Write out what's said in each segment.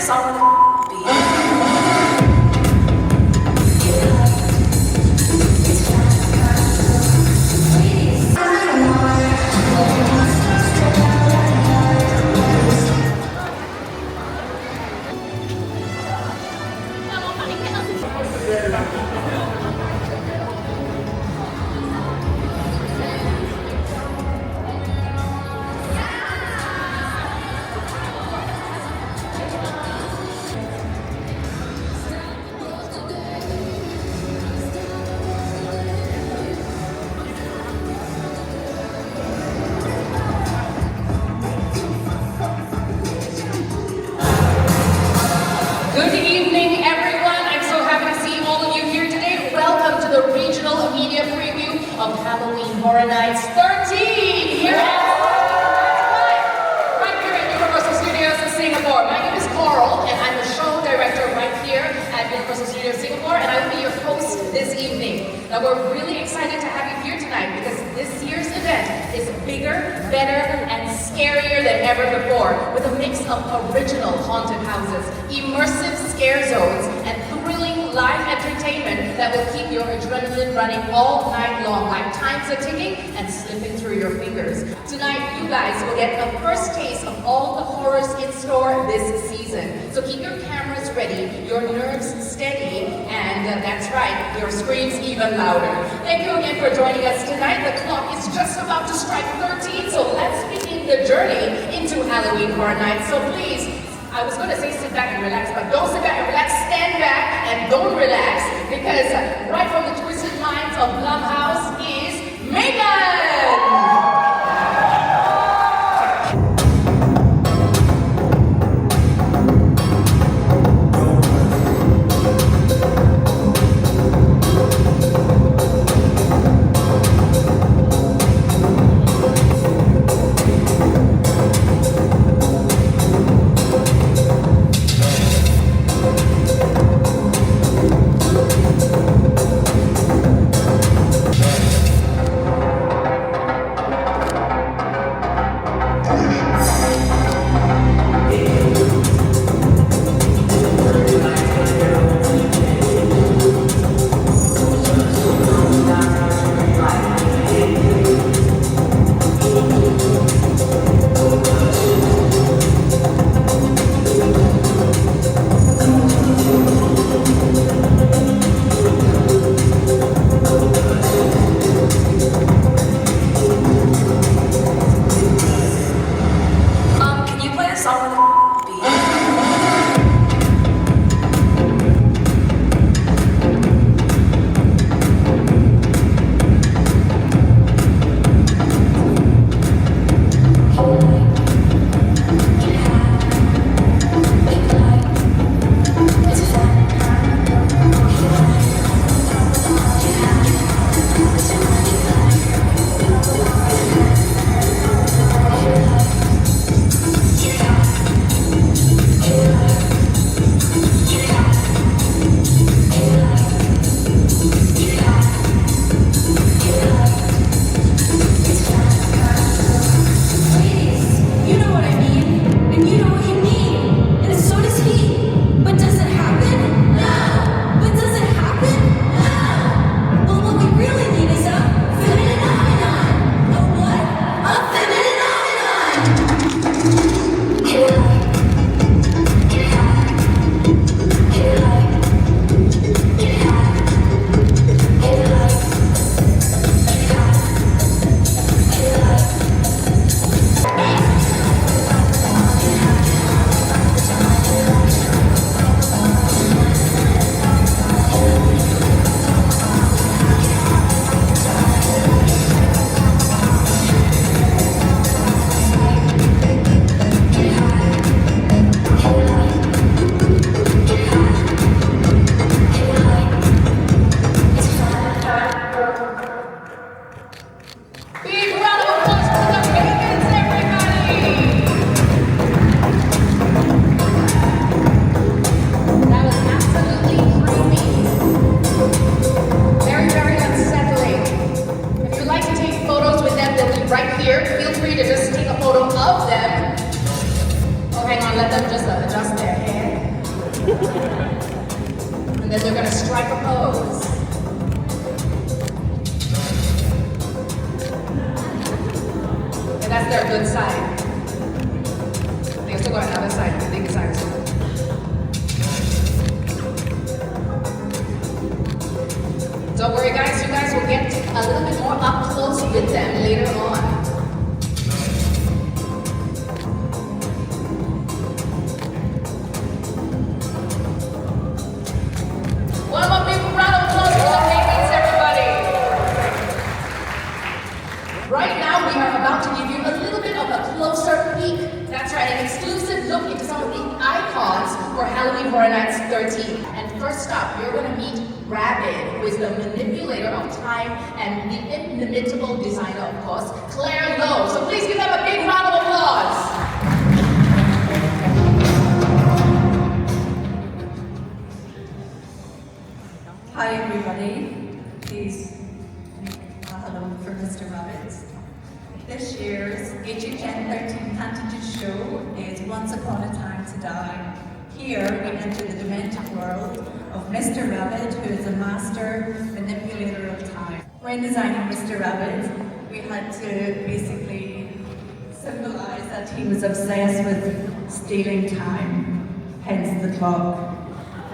song with a beat. Good evening, everyone. I'm so happy to see all of you here today. Welcome to the regional media preview of Halloween Horror Nights 13 here at right here at Universal Studios in Singapore. My name is Coral, and I'm the show director right here at Universal Studios Singapore, and I will be your host this evening. Now, we're really excited to have you here tonight because this year's event is bigger, better, and scarier than ever before, with a mix of original haunted houses, immersive scare zones, and thrilling live entertainment that will keep your adrenaline running all night long, like times are ticking and slipping through your fingers. Tonight, you guys will get a first taste of all the horrors in store this season. So keep your cameras ready, your nerves steady, and that's right, your screams even louder. Thank you again for joining us tonight. The clock is just about to strike 13, so let's begin the journey into Halloween Horror Nights. So please, I was going to say sit back and relax, but don't sit back and relax, stand back and don't relax, because right from the twisted minds of BLUMHOUSE is M3GAN! Let them just adjust their hair. And then they're gonna strike a pose. And that's their good side. They're still going on the other side, the big side. Don't worry guys, you guys will get a little bit more up close with them later on. One more big round of applause for the babies, everybody. Right now we are about to give you a little bit of a closer peek. That's right, an exclusive look into some of the icons for Halloween Horror Nights 13. And first up, you're going to meet Rabid, who is the manipulator of time and the inimitable designer, of course, Claire Lowe. So please give them a big round of applause. Hi everybody, please hello for Mr. Rabid. This year's HHN13 Icons show is Once Upon a Time to Die. Here we enter the demented world of Mr. Rabid, who is a master manipulator of time. When designing Mr. Rabid, we had to basically symbolize that he was obsessed with stealing time, hence the clock.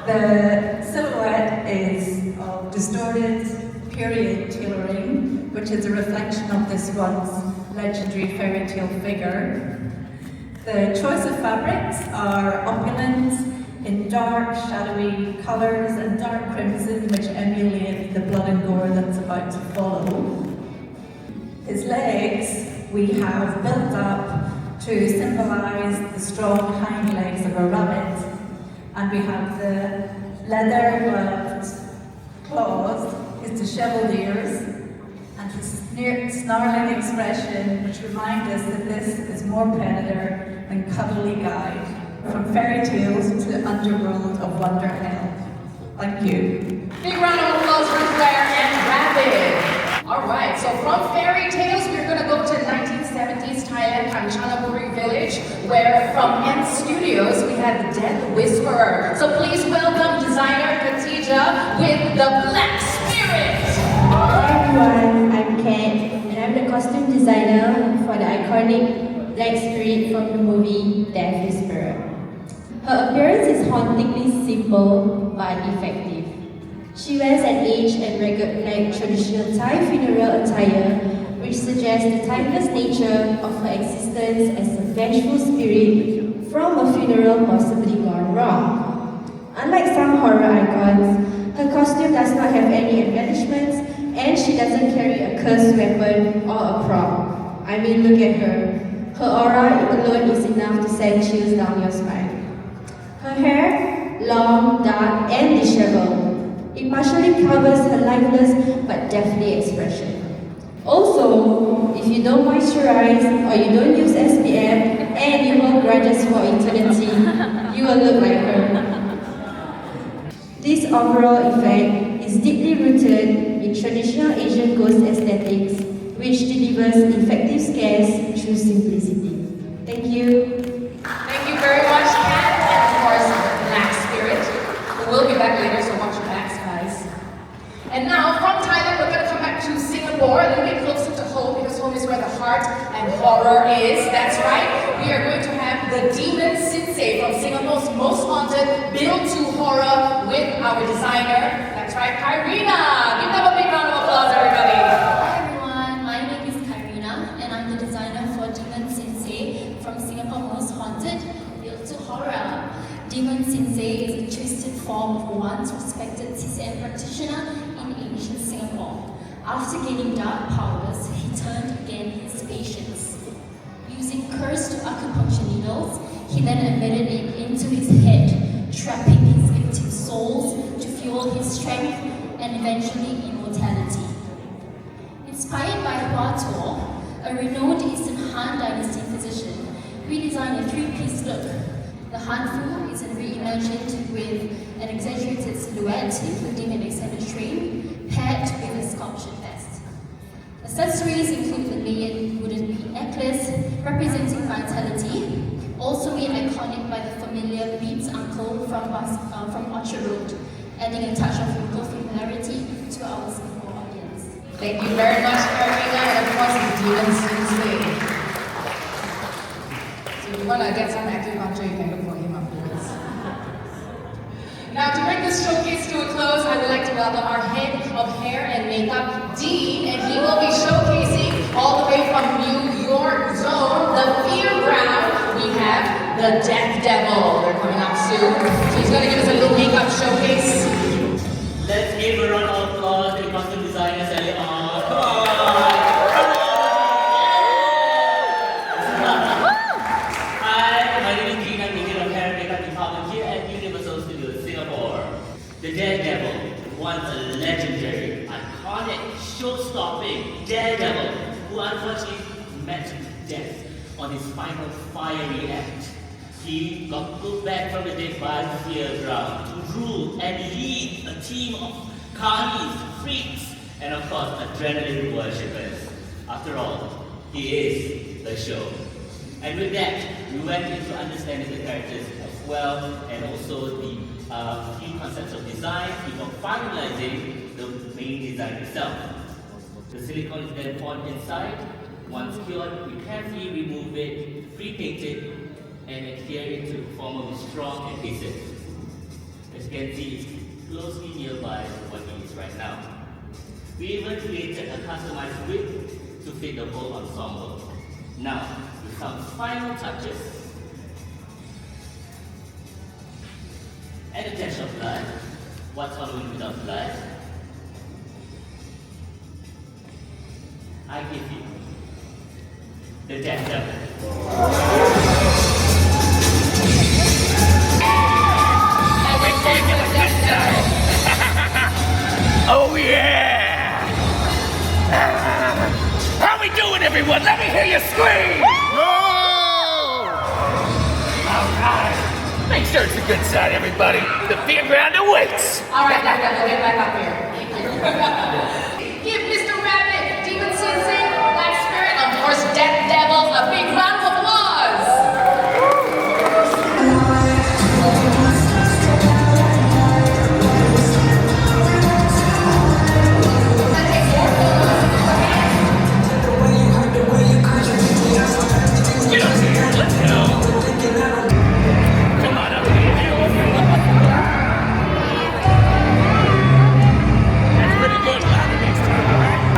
The silhouette is of distorted period tailoring, which is a reflection of this once legendary fairy tale figure. The choice of fabrics are opulent in dark, shadowy colours and dark crimson, which emulate the blood and gore that's about to follow. His legs we have built up to symbolise the strong hind legs of a rabbit. And we have the leather-gloved claws, his dishevelled ears, and his snarling expression, which remind us that this is more predator than cuddly guide, from fairy tales to the underworld of wonder hell. Thank you. Big round of applause for Claire and Rabid. All right, so from fairy tales, we're going to go to 1970s Thailand, Kanchanaburi village, where from M Studios, we have Death Whisperer. So please welcome designer Khadija with the Black Spirit. Hi everyone, I'm Kat, and I'm the costume designer for the iconic Black Spirit from the movie Death Whisperer. Her appearance is hauntingly simple but effective. She wears an aged and ragged-like traditional Thai funeral attire, which suggests the timeless nature of her existence as a vengeful spirit from a funeral possibly gone wrong. Unlike some horror icons, her costume does not have any embellishments, and she doesn't carry a cursed weapon or a prop. I mean, look at her. Her aura alone is enough to send chills down your spine. Her hair, long, dark, and disheveled. It partially covers her lifeless but deathly expression. Also, if you don't moisturize or you don't use SPF and you hold grudges for eternity, you will look like her. This overall effect is deeply rooted in traditional Asian ghost aesthetics, which delivers effective scares through simplicity. Thank you. Thank you very much, Kat, and of course, Black Spirit, who will be back later, so watch your backs, guys. And now, from Thailand, we're going to come back to Singapore, a little bit closer to home, because home is where the heart and horror is. That's right. We are going to have the demon Sinseh from Singapore's most haunted build to horror with our designer. That's right, Kyrina. Give them a big round of applause, everybody. Hi everyone, my name is Kyrina and I'm the designer for Demon Sinseh from Singapore Most Haunted Built to Horror. Demon Sinseh is a twisted form of once respected CCM practitioner in ancient Singapore. After gaining dark powers, he turned against his patients. Using cursed acupuncture needles, he then embedded it into his head, trapping his victims' souls to fuel his strength and eventually immortality. Inspired by Hua Tuo, a renowned Eastern Han Dynasty physician, we designed a three-piece look. The Han Fu is reimagined with an exaggerated silhouette, including an extended train, paired with a sculptured vest. Accessories include the layered wooden bead necklace, representing vitality, also made iconic by the familiar beads uncle from from Orchard Road, adding a touch of local familiarity to our Singapore audience. Thank you very much, Karina, and of course, Demon Sinseh. So if you want to get some acupuncture, you can look for him afterwards. Now, to bring this showcase to a close, I would like to welcome our head of hair and makeup, Dean, and he will be showcasing all the way from New York Zone, the FEARground. We have the Death Devil. They're coming up soon. So he's going to give us a little makeup showcase. Let's give a round of applause to the costume designers early on. Come on! Hi, my name is Dean. I'm the head of hair and makeup department here at Universal Studios, Singapore. The Daredevil, once a legendary, iconic, show-stopping Daredevil who unfortunately met death on his final fiery act. He got pulled back from the dead by FEARground to rule and lead a team of carnies, freaks, and of course adrenaline worshippers. After all, he is the show. And with that, we went into understanding the characters as well, and also the few concepts of design before finalizing the main design itself. The silicone is then poured inside. Once cured, we carefully remove it, pre-paint it, and adhere it to form of a strong adhesive. As you can see, it's closely nearby what he is right now. We even created a customized wig to fit the whole ensemble. Now, with some final touches, and a dash of blood. What's Halloween without blood? I give you the Death Devil. Oh yeah! How we doing, everyone? Let me hear you scream! Alright. Make sure it's a good side, everybody. The FEARground awaits! Alright, now get back up here. Give Mr. Rabid, Demon Sinseh, Black Spirit, of course, Death Devil, a big round of applause! Get up here, let's go! Come on up here. That's pretty good. Louder next time, alright?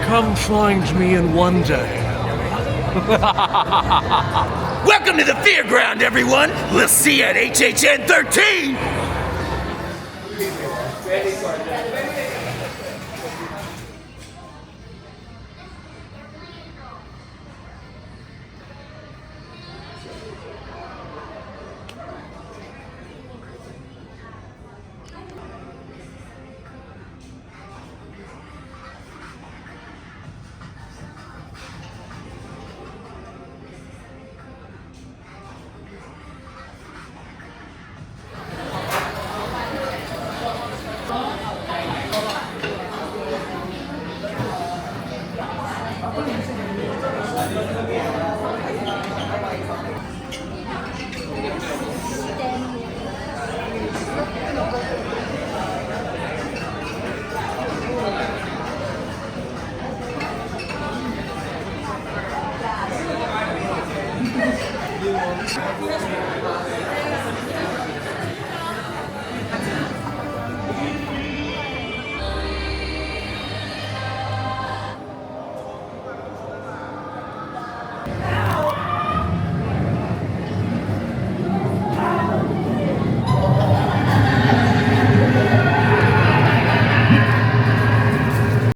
Come find me in one day. Welcome to the FEARground, everyone! We'll see you at HHN13!